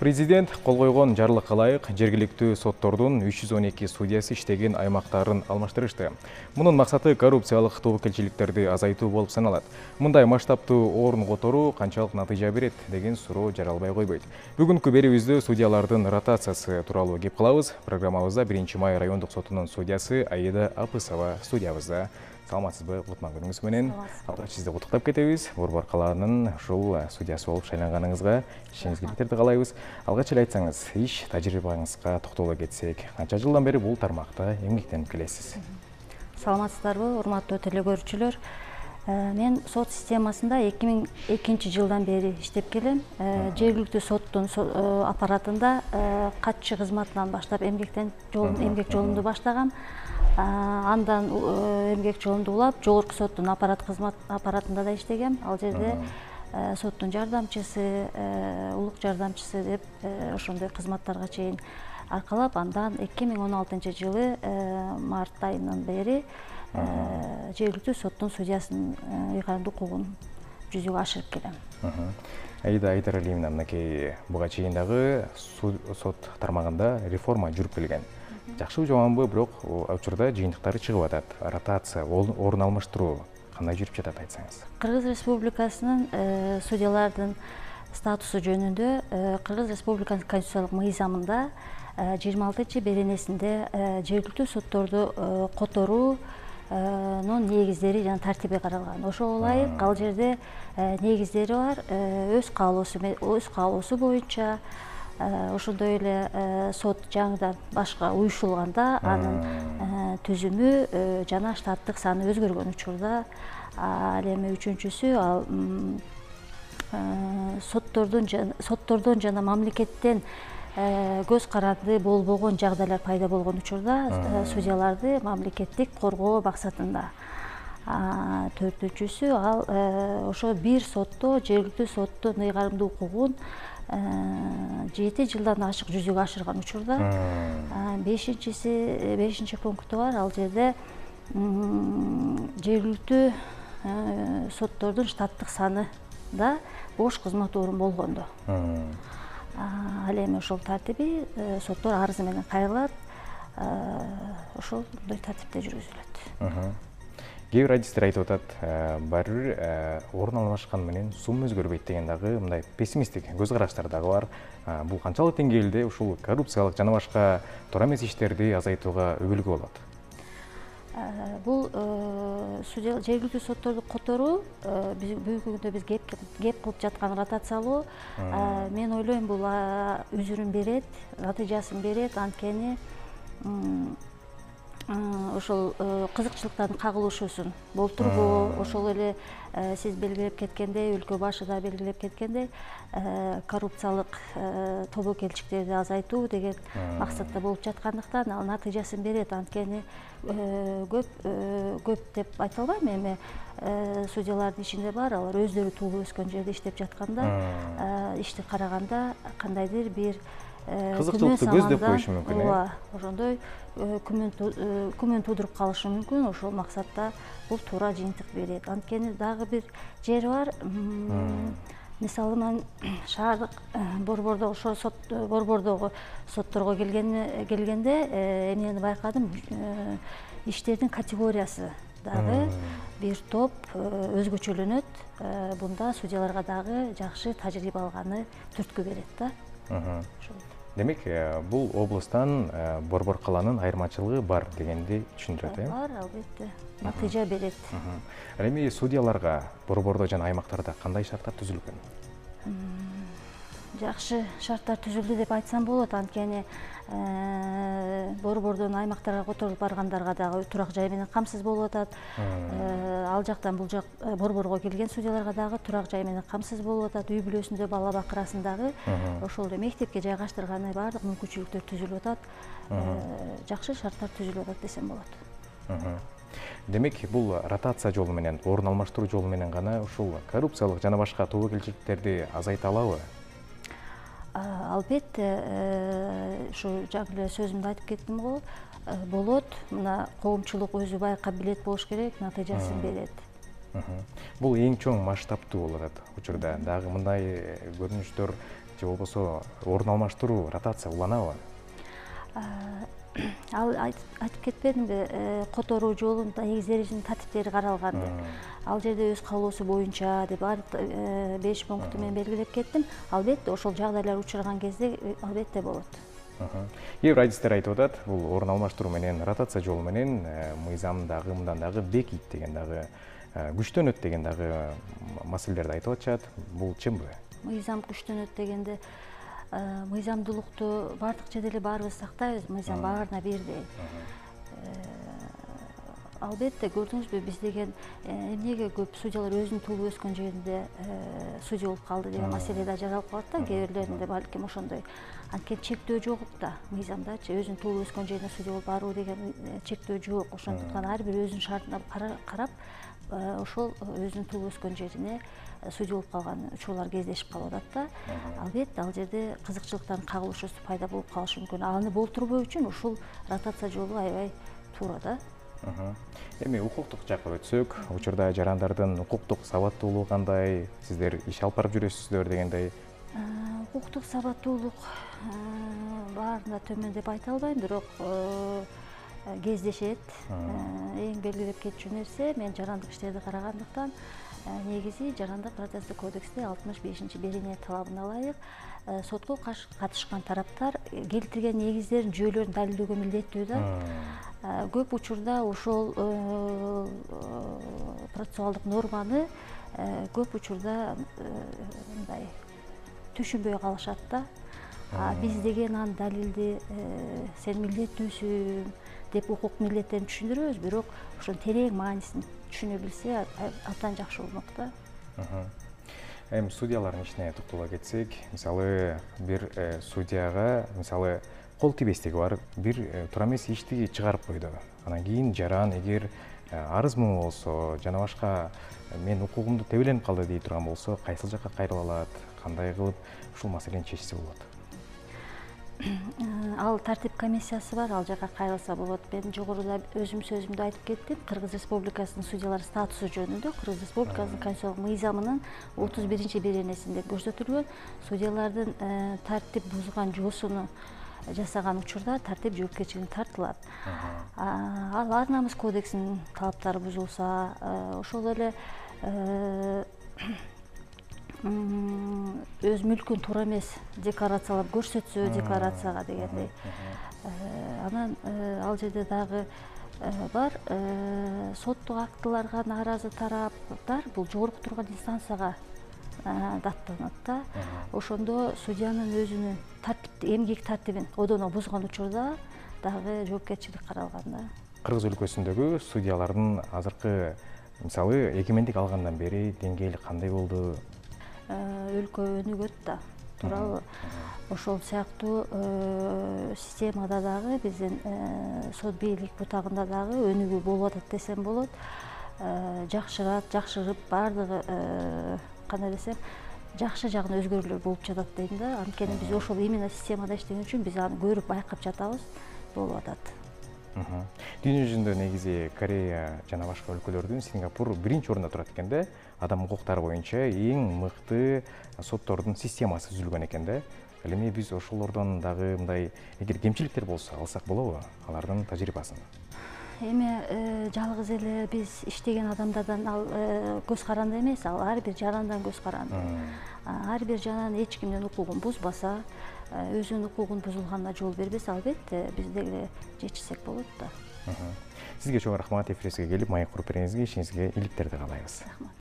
Президент кол койгон жарлыкка ылайык жергиликтүү соттордун 312 судьясы иштеген аймактарын алмаштырышты. Мунун максаты коррупциялык тобокелчиликтерди азайтуу болуп саналат. Мындай масштабтуу орун которуу канчалык натыйжа берет деген суроо жаралбай койбойт. Бүгүнкү берүүбүздө судьялардын ротациясы тууралуу кеп кылабыз. Программабызда 1-май райондук сотунун судьясы Аида Апысова студиябызда. Саламатсызбы, кутман күнүңүз менен. Алгач сизди куттуктап кетебиз. Борбор калаанын ушул судьясы болуп шайланганыңызга ишиңизге жетерди каалайбыз. Алгач эле айтсаңыз, иш тажрыйбаңызга токтоло кетсек, канча жылдан бери бул тармакта эмгектенип келесиз? Саламатсыздарбы, урматтуу телекөрүүчүлөр. Мен сот системасында 2002 жылдан бери иштеп келем. Жергиликтүү соттун аппаратында катчы кызматынан баштап эмгек жолумду баштагам. Андан эмгек жолумду улап, жогорку соттун аппаратында да иштегем. Ал жерде соттун жардамчысы, улук жардамчысы деп ошондой кызматтарга чейин аркалап, андан 2016 жылы март айынан бери жергиликтүү соттун судьясынын ыйгарымдуу укугун жүзөгө ашырып келем. Аида Айдаралиевна, мынакей буга чейин дагы сот тармагында реформа жүрүп келген. Жакшы жаманбы, бирок учурда жыйынтыктары чыгып атат. Ротация, орун алмаштыруу кандай жүрүп жатат, айтсаңыз? Кыргыз Республикасынын судьялардын статусу жөнүндө Кыргыз Республикасынын конституциялык мыйзамында 26 беренесинде жергиликтүү сотторду которуу негиздери жана тартиби каралган. Ошого ылайык ал жерде негиздери бар, өз каалоосу боюнча ошондой эле сот жаңыдан башка уюшулганда анын түзүмү жана штаттык саны өзгөргөн учурда, ал эми үчүнчүсү ал соттордон жана мамлекеттен көз каранды болбогон жагдайлар пайда болгон учурда судьяларды мамлекеттик коргоо максатында. Төртүнчүсү ал ошо бир сотто жергиликтүү соттун ыйгарымдуу укугун 7 жылдан ашык жүзөгө ашырган учурда. Бешинчи пункту бар, ал жерде жергиликтүү соттордун штаттык саны да бош кызмат орун болгондо. Ал эми ошол тартиби соттор арызы менен кайрылат, ошондой тартипте жүргүзүлөт. Кээ бир адистер айтып атат, баары бир орун алмашкан менен сум өзгөрбөйт деген дагы мындай пессимисттик көз караштар дагы бар. Бул канчалык деңгээлде ушул коррупциялык жана башка туура эмес иштерди азайтууга өбөлгө болот? Бул жергиликтүү сотторду которуу, бүгүнкү күндө биз кеп кылып жаткан ротациялоо, мен ойлойм бул үзүрүн берет, натыйжасын берет, анткени ошол кызыкчылыктардын кагылышуусун болтурбоо, ошол эле сиз белгилеп кеткендей, өлкө башы да белгилеп кеткендей, коррупциялык тобокелчиликтерди азайтуу деген максатта болуп жаткандыктан ал натыйжасын берет. Анткени көп деп айта албайм, эми судьялардын ичинде бар, алар өздөрү туулуп өскөн жерде иштеп жатканда, ишти караганда кандайдыр бир кызыкчылыкты көздөп коюшу мүмкүн. Ошондой күмөн туудуруп калышы мүмкүн. Ошол максатта бул туура жыйынтык берет. Анткени дагы бир жери бар. Мисалы мен шаардык борбордогу сотторго келгенде эмнени байкадым, иштердин категориясы дагы бир топ өзгөчөлөнөт. Бунда судьяларга дагы жакшы тажрыйба алганы түрткү берет да. Демек, бул облустан Борбор калаанын айырмачылыгы бар дегенди түшүндүрөт, э? Бар, албетте. Натыйжа берет. Ал эми судьяларга борбордо жана аймактарда кандай шарттар түзүлгөн? Жакшы шарттар түзүлдү деп айтсам болот, анткени борбордон аймактарга которулуп баргандарга дагы турак жай менен камсыз болуп атат. Ал жактан бул жак борборго келген судьяларга дагы турак жай менен камсыз болуп атат. Үй бүлөсүндө бала бакырасын дагы, ошол эле мектепке жайгаштырганы баардык мүмкүнчүлүктөр түзүлүп атат. Жакшы шарттар түзүлүп атат десем болот. Демек, бул ротация жолу менен, орун алмаштыруу жолу менен гана ушул коррупциялык жана башка тобокелчиликтерди азайта алабы? Албетте, ушу жаңы эле сөзүмдө айтып кеттим го, болот. Мына коомчулук өзү байкап билет болуш керек, натыйжасын берет. Бул эң чоң масштабтуу болуп атат учурда. Дагы мындай көрүнүштөр же болбосо орун алмаштыруу, ротация уланабы? Ал айтып кетпедимби, которуу жолун негиздеринин тартиптери каралган деп. Ал жерде өз каалоосу боюнча деп баардык 5 пункту мен белгилеп кеттим. Албетте ошол жагдайлар учураган кезде албетте болот. Кээ бир адистер айтып атат, бул орун алмаштыруу менен ротация жолу менен мыйзам дагы мындан дагы бекийт деген дагы, күчтөнөт деген дагы маселелерди айтып атышат. Бул чынбы? Мыйзам күчтөнөт дегенде мыйзамдуулукту баардык жерде эле баарыбыз сактайбыз, мыйзам баарына бирдей. Албетте көрдүңүзбү, биз деген эмнеге көп судьялар өзүнүн туулуп өскөн жеринде судья болуп калды деген маселе да жаралып калат да, кээ бирлеринде балким ошондой. Анткени чектөө жок да мыйзамдачы, өзүнүн туулуп өскөн жерине судья болуп баруу деген чектөө жок. Ошондуктан ар бир өзүнүн шартына карап ошол өзүнүн туулуп өскөн жерине судья болуп калган учурлар кездешип калып атат да. Албетте ал жерде кызыкчылыктардын кагылышуусу пайда болуп калышы мүмкүн. Аны болтурбоо үчүн ушул ротация жолу аябай туура да. Эми укуктук жакка өтсөк, учурда жарандардын укуктук сабаттуулугу кандай, сиздер иш алып барып жүрөсүздөр дегендей? Укуктук сабаттуулук баарында төмөн деп айта албайм, бирок кездешет. Эң белгилеп кетчү нерсе, мен жарандык иштерди карагандыктан негизи жарандык процесстик кодексте 65-берене талабына ылайык сотко катышкан тараптар келтирген негиздердин жүйөлөрүн далилдөөгө милдеттүү да. Көп учурда ошол процессуалдык норманы көп учурда мындай түшүнбөй калышат да. Биз деген аны далилди сен милдеттүүсүң деп укук милдеттерин түшүндүрөбүз, бирок ошонун терең маанисин түшүнө билсе абдан жакшы болмок да. Эми судьялардын ишине токтоло кетсек, мисалы бир судьяга мисалы кол тийбестиги бар, бир туура эмес ишти чыгарып койду. Анан кийин жаран эгер арыз муң болсо жана башка мен укугумду тебеленип калды дей турган болсо, кайсыл жакка кайрыла алат, кандай кылып ушул маселени чечсе болот? Ал тартип комиссиясы бар, ал жака кайрылса болот. Мен жогоруда өзүм сөзүмдө айтып кеттим. Кыргыз Республикасынын судьялар статусу жөнүндө Кыргыз Республикасынын конституциялык мыйзамынын 31-беренесинде көрсөтүлгөн судьялардын тартип бузган жоосуну жасаган учурда тартип жоопкерчилигине тартылат. Ал ар намыс кодексинин талаптары бузулса, ошол эле өз мүлкүн туура эмес декларациялап көрсөтсө, декларацияга дегендей. Анан ал жерде дагы бар, соттук актыларга нааразы тараптар бул жогорку турган инстанцияга даттанат да. Ошондо судьянын өзүнүн эмгек тартибин одоно бузган учурда дагы жоопкерчилик каралган да. Кыргыз өлкөсүндөгү судьялардын азыркы мисалы эгемендик алгандан бери деңгээли кандай болду? Өлкө өнүгөт да, туурабы? Ошол сыяктуу системада дагы биздин сот бийлик бутагында дагы өнүгүү болуп атат десем болот. Жакшырып баардыгы кандай десем, жакшы жагына өзгөрүүлөр болуп жатат дейм да. Анткени биз ошол именно системада иштеген үчүн биз аны көрүп байкап жатабыз, болуп атат. Дүйнө жүзүндө негизи Корея жана башка өлкөлөрдүн Сингапур биринчи орунда турат экен да. Адам укуктары боюнча эң мыкты соттордун системасы түзүлгөн экен да. Ал эми биз ошолордон дагы мындай эгер кемчиликтер болсо алсак болобу алардын тажрыйбасын? Эми жалгыз эле биз иштеген адамдардан ал көз каранды эмес, ал ар бир жарандан көз каранды. Ар бир жаран эч кимдин укугун бузбаса, өзүнүн укугун бузулганына жол бербесе, албетте биз деле жетишсек болот да. Сизге чоң рахмат, эфирибизге келип маек куруп бергениңизге, ишиңизге иликтерди каалайбыз.